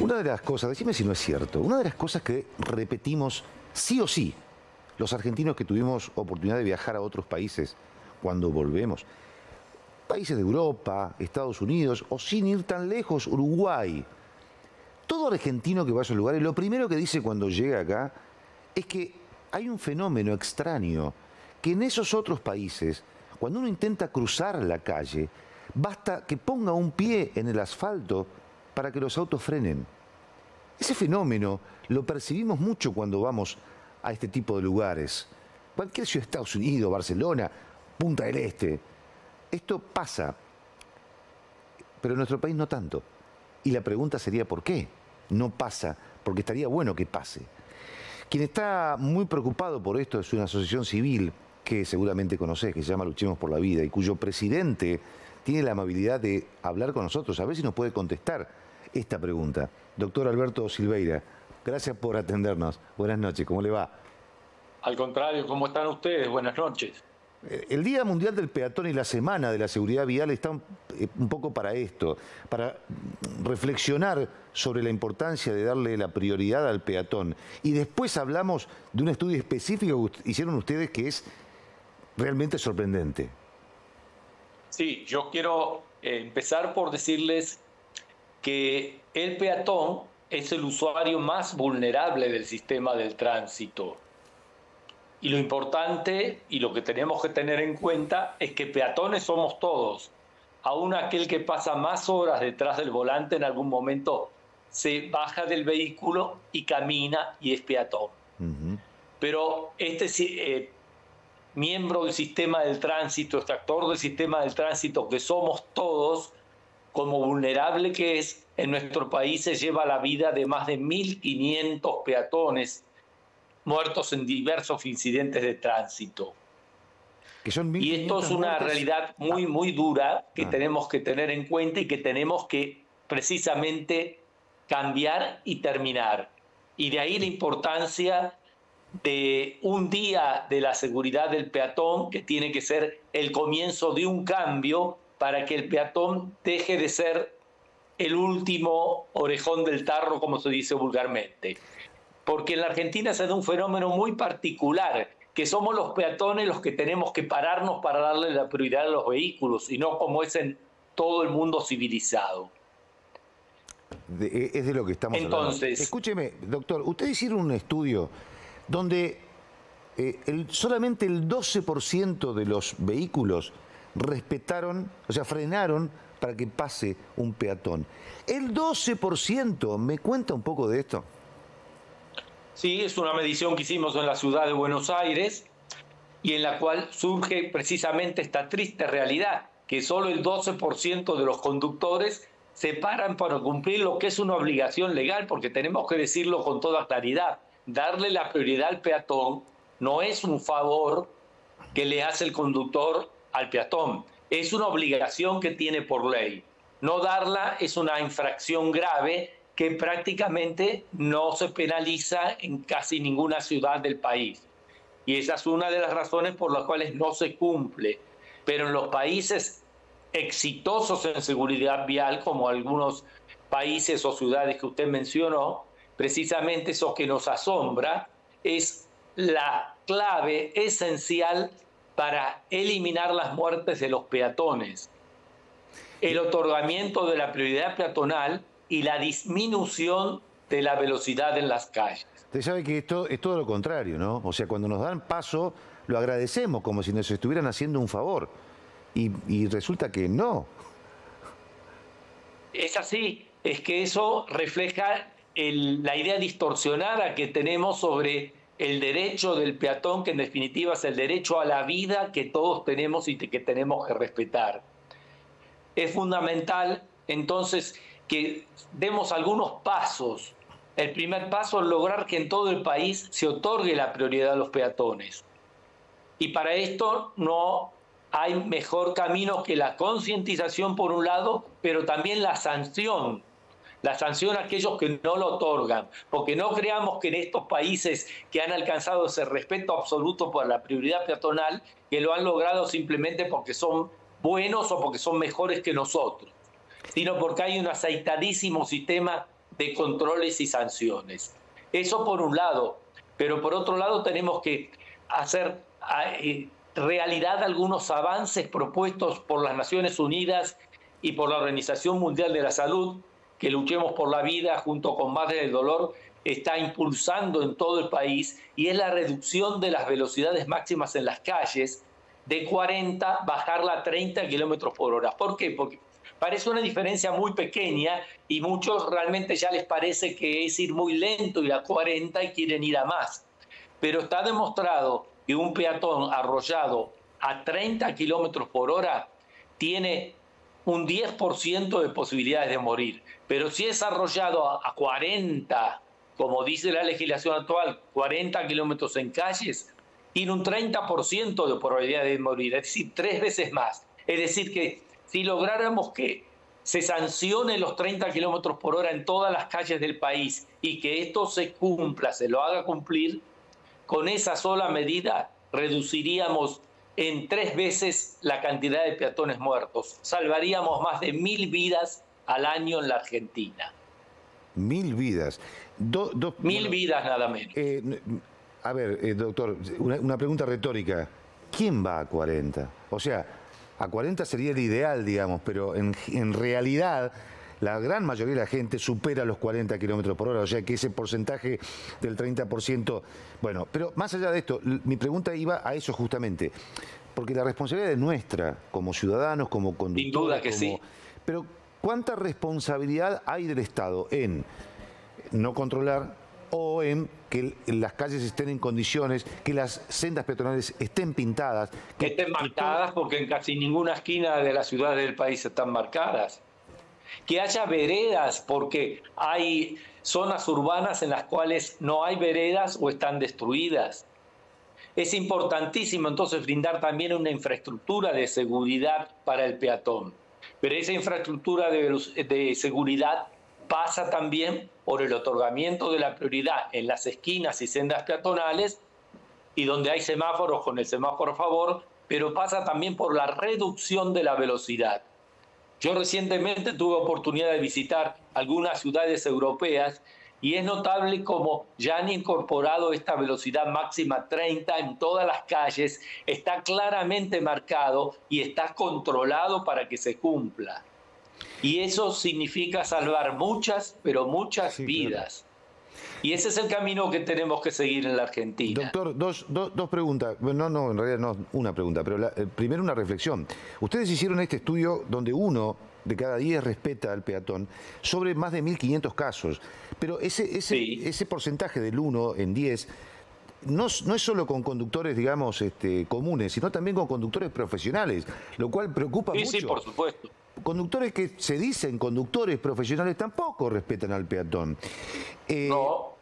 Una de las cosas, decime si no es cierto, una de las cosas que repetimos sí o sí, los argentinos que tuvimos oportunidad de viajar a otros países cuando volvemos, países de Europa, Estados Unidos, o sin ir tan lejos, Uruguay. Todo argentino que va a esos lugares, lo primero que dice cuando llega acá es que hay un fenómeno extraño, que en esos otros países, cuando uno intenta cruzar la calle, basta que ponga un pie en el asfalto para que los autos frenen. Ese fenómeno lo percibimos mucho cuando vamos a este tipo de lugares. Cualquier ciudad de Estados Unidos, Barcelona, Punta del Este. Esto pasa, pero en nuestro país no tanto. Y la pregunta sería ¿por qué no pasa? Porque estaría bueno que pase. Quien está muy preocupado por esto es una asociación civil que seguramente conocés, que se llama Luchemos por la Vida, y cuyo presidente tiene la amabilidad de hablar con nosotros, a ver si nos puede contestar esta pregunta. Doctor Alberto Silveira, gracias por atendernos. Buenas noches, ¿cómo le va? Al contrario, ¿cómo están ustedes? Buenas noches. El Día Mundial del Peatón y la Semana de la Seguridad Vial están un poco para esto, para reflexionar sobre la importancia de darle la prioridad al peatón. Y después hablamos de un estudio específico que hicieron ustedes que es realmente sorprendente. Sí, yo quiero empezar por decirles que el peatón es el usuario más vulnerable del sistema del tránsito. Y lo importante y lo que tenemos que tener en cuenta es que peatones somos todos. Aún aquel que pasa más horas detrás del volante en algún momento se baja del vehículo y camina y es peatón. Pero este miembro del sistema del tránsito, este actor del sistema del tránsito que somos todos, como vulnerable que es, en nuestro país se lleva la vida de más de 1.500 peatones muertos en diversos incidentes de tránsito. Que son y esto es una muertes. realidad muy dura que tenemos que tener en cuenta y que tenemos que precisamente cambiar y terminar. Y de ahí la importancia de un día de la seguridad del peatón, que tiene que ser el comienzo de un cambio para que el peatón deje de ser el último orejón del tarro, como se dice vulgarmente. Porque en la Argentina se da un fenómeno muy particular, que somos los peatones los que tenemos que pararnos para darle la prioridad a los vehículos, y no como es en todo el mundo civilizado. Es de lo que estamos hablando. Escúcheme, doctor, usted hicieron un estudio donde solamente el 12% de los vehículos respetaron, o sea, frenaron para que pase un peatón. El 12%, ¿me cuenta un poco de esto? Sí, es una medición que hicimos en la ciudad de Buenos Aires y en la cual surge precisamente esta triste realidad, que solo el 12% de los conductores se paran para cumplir lo que es una obligación legal, porque tenemos que decirlo con toda claridad. Darle la prioridad al peatón no es un favor que le hace el conductor al peatón, es una obligación que tiene por ley. No darla es una infracción grave que prácticamente no se penaliza en casi ninguna ciudad del país. Y esa es una de las razones por las cuales no se cumple. Pero en los países exitosos en seguridad vial, como algunos países o ciudades que usted mencionó, precisamente eso que nos asombra es la clave esencial para eliminar las muertes de los peatones. El otorgamiento de la prioridad peatonal y la disminución de la velocidad en las calles. Usted sabe que esto es todo lo contrario, ¿no? O sea, cuando nos dan paso, lo agradecemos como si nos estuvieran haciendo un favor. Y resulta que no. Es así, es que eso refleja la idea distorsionada que tenemos sobre el derecho del peatón, que en definitiva es el derecho a la vida que todos tenemos y que tenemos que respetar. Es fundamental, entonces, que demos algunos pasos. El primer paso es lograr que en todo el país se otorgue la prioridad a los peatones. Y para esto no hay mejor camino que la concientización por un lado, pero también la sanción. La sanción a aquellos que no lo otorgan. Porque no creamos que en estos países que han alcanzado ese respeto absoluto por la prioridad peatonal, que lo han logrado simplemente porque son buenos o porque son mejores que nosotros, sino porque hay un aceitadísimo sistema de controles y sanciones. Eso por un lado, pero por otro lado tenemos que hacer realidad algunos avances propuestos por las Naciones Unidas y por la Organización Mundial de la Salud, que Luchemos por la Vida junto con Madres del Dolor está impulsando en todo el país, y es la reducción de las velocidades máximas en las calles de 40, bajarla a 30 kilómetros por hora. ¿Por qué? Porque parece una diferencia muy pequeña y muchos realmente ya les parece que es ir muy lento, ir a 40 y quieren ir a más. Pero está demostrado que un peatón arrollado a 30 kilómetros por hora tiene un 10% de posibilidades de morir. Pero si es arrollado a 40, como dice la legislación actual, 40 kilómetros en calles, tiene un 30% de probabilidad de morir, es decir, 3 veces más. Es decir, que si lográramos que se sancione los 30 kilómetros por hora en todas las calles del país y que esto se cumpla, se lo haga cumplir, con esa sola medida reduciríamos en 3 veces la cantidad de peatones muertos. Salvaríamos más de 1000 vidas al año en la Argentina. 1000 vidas. 1000 vidas nada menos. A ver, doctor, una pregunta retórica. ¿Quién va a 40? O sea, a 40 sería el ideal, digamos, pero en realidad la gran mayoría de la gente supera los 40 kilómetros por hora, o sea que ese porcentaje del 30%... Bueno, pero más allá de esto, mi pregunta iba a eso justamente, porque la responsabilidad es nuestra, como ciudadanos, como conductores... Sin duda que sí. Pero ¿cuánta responsabilidad hay del Estado en no controlar o en que las calles estén en condiciones, que las sendas peatonales estén pintadas? Que estén marcadas, porque en casi ninguna esquina de las ciudades del país están marcadas. Que haya veredas, porque hay zonas urbanas en las cuales no hay veredas o están destruidas. Es importantísimo entonces brindar también una infraestructura de seguridad para el peatón. Pero esa infraestructura de seguridad pasa también por el otorgamiento de la prioridad en las esquinas y sendas peatonales y donde hay semáforos con el semáforo a favor, pero pasa también por la reducción de la velocidad. Yo recientemente tuve oportunidad de visitar algunas ciudades europeas y es notable cómo ya han incorporado esta velocidad máxima 30 en todas las calles, está claramente marcado y está controlado para que se cumpla. Y eso significa salvar muchas, pero muchas vidas. Claro. Y ese es el camino que tenemos que seguir en la Argentina. Doctor, dos preguntas. No, en realidad no una pregunta, pero primero una reflexión. Ustedes hicieron este estudio donde 1 de cada 10 respeta al peatón sobre más de 1.500 casos. Pero ese porcentaje del 1 en 10 no es solo con conductores, digamos, comunes, sino también con conductores profesionales, lo cual preocupa mucho. Sí, por supuesto. Conductores que se dicen conductores profesionales tampoco respetan al peatón. No.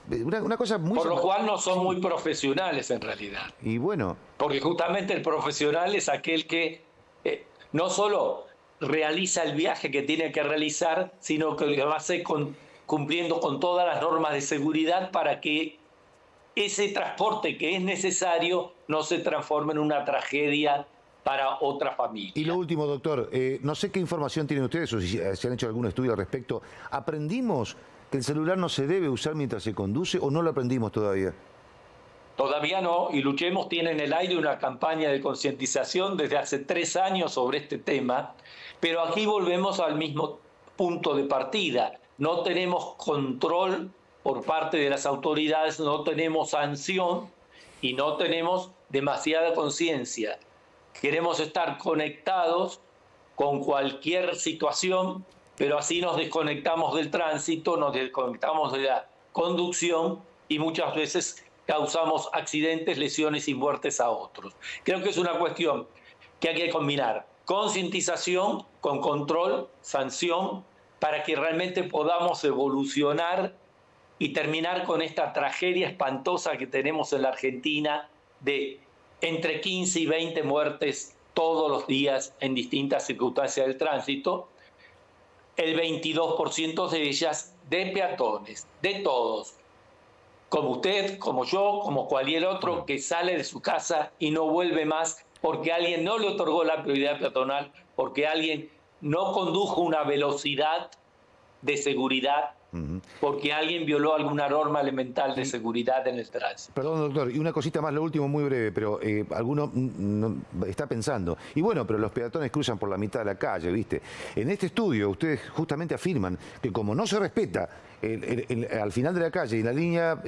Una cosa muy... Por lo cual no son muy profesionales en realidad. Y bueno... Porque justamente el profesional es aquel que no solo realiza el viaje que tiene que realizar, sino que lo hace cumpliendo con todas las normas de seguridad para que ese transporte que es necesario no se transforme en una tragedia para otra familia. Y lo último, doctor, no sé qué información tienen ustedes o si han hecho algún estudio al respecto. ¿Aprendimos que el celular no se debe usar mientras se conduce o no lo aprendimos todavía? Todavía no, y Luchemos tiene en el aire una campaña de concientización desde hace 3 años sobre este tema, pero aquí volvemos al mismo punto de partida. No tenemos control por parte de las autoridades, no tenemos sanción y no tenemos demasiada conciencia. Queremos estar conectados con cualquier situación, pero así nos desconectamos del tránsito, nos desconectamos de la conducción y muchas veces causamos accidentes, lesiones y muertes a otros. Creo que es una cuestión que hay que combinar concientización con control, sanción, para que realmente podamos evolucionar y terminar con esta tragedia espantosa que tenemos en la Argentina de entre 15 y 20 muertes todos los días en distintas circunstancias del tránsito, el 22% de ellas de peatones, de todos, como usted, como yo, como cualquier otro que sale de su casa y no vuelve más porque alguien no le otorgó la prioridad peatonal, porque alguien no condujo una velocidad de seguridad porque alguien violó alguna norma elemental de seguridad en el tránsito. Perdón, doctor, y una cosita más, lo último, muy breve, pero alguno está pensando, y bueno, pero los peatones cruzan por la mitad de la calle, ¿viste? En este estudio ustedes justamente afirman que como no se respeta al final de la calle y la línea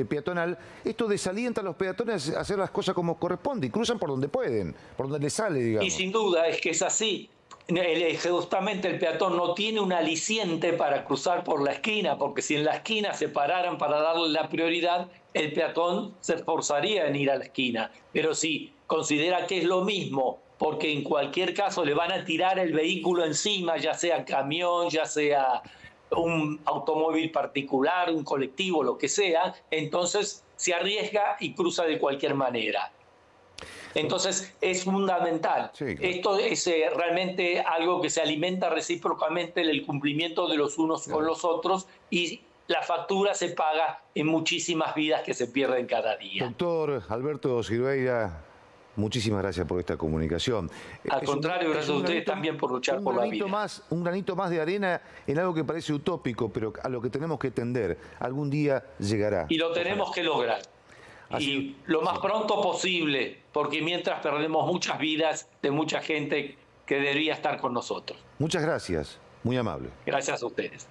peatonal, esto desalienta a los peatones a hacer las cosas como corresponde y cruzan por donde pueden, por donde les sale, digamos. Y sin duda es que es así. Justamente el peatón no tiene un aliciente para cruzar por la esquina, porque si en la esquina se pararan para darle la prioridad, el peatón se esforzaría en ir a la esquina. Pero si considera que es lo mismo, porque en cualquier caso le van a tirar el vehículo encima, ya sea camión, ya sea un automóvil particular, un colectivo, lo que sea, entonces se arriesga y cruza de cualquier manera. Entonces es fundamental. Sí, claro. Esto es realmente algo que se alimenta recíprocamente el cumplimiento de los unos con los otros y la factura se paga en muchísimas vidas que se pierden cada día. Doctor Alberto Silveira, muchísimas gracias por esta comunicación. Al contrario, gracias a ustedes también por luchar por la vida. Un granito más de arena en algo que parece utópico, pero a lo que tenemos que tender. Algún día llegará. Y lo tenemos que lograr. Y lo más pronto posible, porque mientras perdemos muchas vidas de mucha gente que debería estar con nosotros. Muchas gracias, muy amable. Gracias a ustedes.